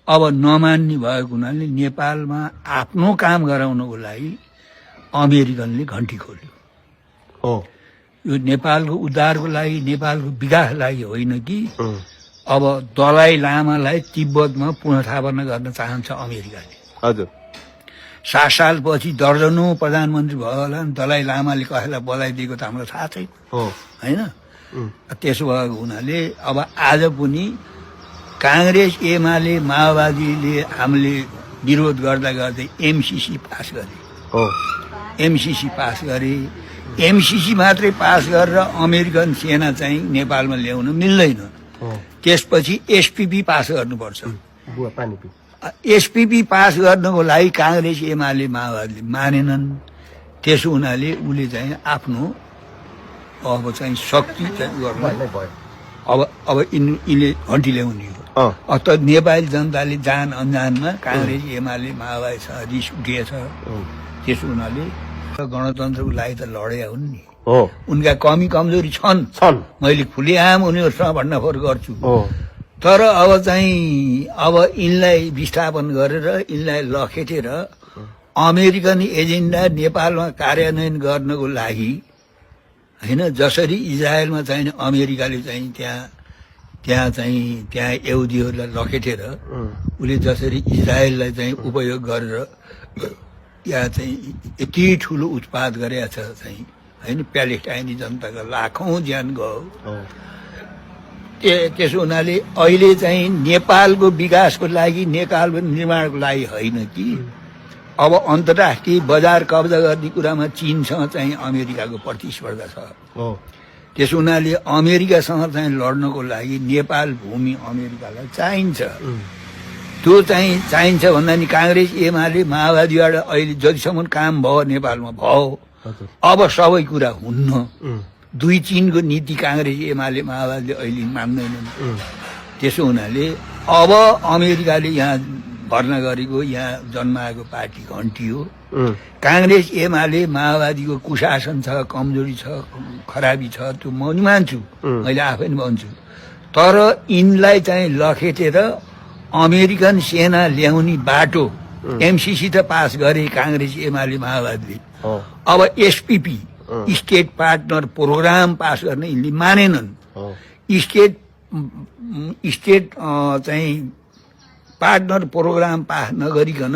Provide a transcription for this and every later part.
अब नमान्ने भएको हुनाले नेपालमा आफ्नो काम गराउनको लागि अमेरिकनले घन्टी खोल्यो। यो नेपालको उद्धारको लागि, नेपालको विकासको लागि होइन कि अब दलाई लामालाई तिब्बतमा पुनर्स्थापना गर्न चाहन्छ अमेरिकाले। हजुर 7 सालपछि दर्जनौं प्रधानमन्त्री भयो होला, दलाई लामाले कसैलाई बधाई दिएको त हामीलाई थाहा छैन होइन। त्यसो भएको हुनाले अब आज पनि कांग्रेस, एमाले, माओवादीले हामीले विरोध गर्दा गर्दै एमसीसी पास गरे। एमसीसी पास गरे। एमसीसी मात्रै पास गरेर अमेरिकन सेना चाहिँ नेपालमा ल्याउन मिल्दैन। त्यसपछि एसपीपी पास गर्नुपर्छ। एसपीपी पास गर्नको लागि कांग्रेस, एमाले, माओवादीले मानेनन्। त्यसो हुनाले उसले चाहिँ आफ्नो अब चाहिँ शक्ति चाहिँ गर्नु अब यिनले घन्टी ल्याउने हो। त नेपाली जनताले जान अनजानमा कांग्रेस, एमाले, माओवादीसँग रिस उठिएछ। त्यसो हुनाले गणतन्त्रको लागि त लडेका हुन् नि। उनका कमी कमजोरी छन्, मैले खुलेआम उनीहरूसँग भण्डाफोर गर्छु। तर अब चाहिँ अब यिनलाई विस्थापन गरेर यिनलाई लखेटेर अमेरिकन एजेन्डा नेपालमा कार्यान्वयन गर्नको लागि होइन, जसरी इजरायलमा चाहिँ अमेरिकाले चाहिँ त्यहाँ यहुदीहरूलाई लखेटेर उसले जसरी इजरायललाई चाहिँ उपयोग गरेर यहाँ चाहिँ यति ठुलो उत्पाद गरेका छ चाहिँ होइन, प्यालेस्टाइनी जनताका लाखौं ज्यान गयो। त्यसो हुनाले अहिले चाहिँ नेपालको विकासको लागि, नेपालको निर्माणको लागि होइन कि अब अन्तर्राष्ट्रिय बजार कब्जा गर्ने कुरामा चीनसँग चाहिँ अमेरिकाको प्रतिस्पर्धा छ। त्यसो हुनाले अमेरिकासँग चाहिँ लड्नको लागि नेपाल भूमि अमेरिकालाई चाहिन्छ। त्यो चाहिँ चाहिन्छ भन्दा नि कांग्रेस, एमाले, माओवादीबाट अहिले जतिसम्म काम भयो नेपालमा भयो, अब सबै कुरा हुन्न। दुई चीनको नीति कांग्रेस, एमाले, माओवादीले अहिले मान्दैनन्। त्यसो हुनाले अब अमेरिकाले यहाँ भर्ना गरेको, यहाँ जन्माएको पार्टी घन्टी हो। कांग्रेस, एमाले, माओवादीको कुशासन छ, कमजोरी छ, खराबी छ, त्यो म नि मान्छु, मैले आफै नि भन्छु। तर यिनलाई चाहिँ लखेटेर अमेरिकन सेना ल्याउने बाटो एमसीसी त पास गरे कांग्रेस, एमाले, माओवादीले। अब SPP state partner program pass गर्ने यिनले मानेनन्। स्टेट चाहिँ पार्टनर प्रोग्राम पास नगरिकन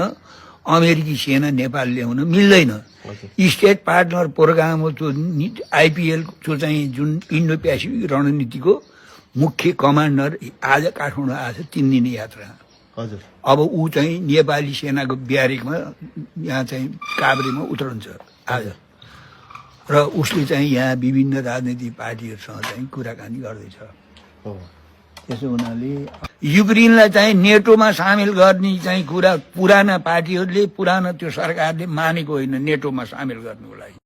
अमेरिकी सेना नेपाल ल्याउन मिल्दैन। स्टेट पार्टनर प्रोग्राम हो त्यो आइपीएल, त्यो चाहिँ जुन इन्डो पेसिफिक रणनीतिको मुख्य कमान्डर आज काठमाडौँ आएको छ 3 दिने यात्रा। अब ऊ चाहिँ नेपाली सेनाको ब्यारेकमा यहाँ चाहिँ काभ्रेमा उत्रन्छ आज, र उसले चाहिँ यहाँ विभिन्न राजनैतिक पार्टीहरूसँग चाहिँ कुराकानी गर्दैछ। त्यसो हुनाले युक्रेनलाई चाहिँ नेटोमा सामेल गर्ने चाहिँ कुरा पुराना पार्टीहरूले, पुरानो त्यो सरकारले मानेको होइन नेटोमा सामेल गर्नुको लागि।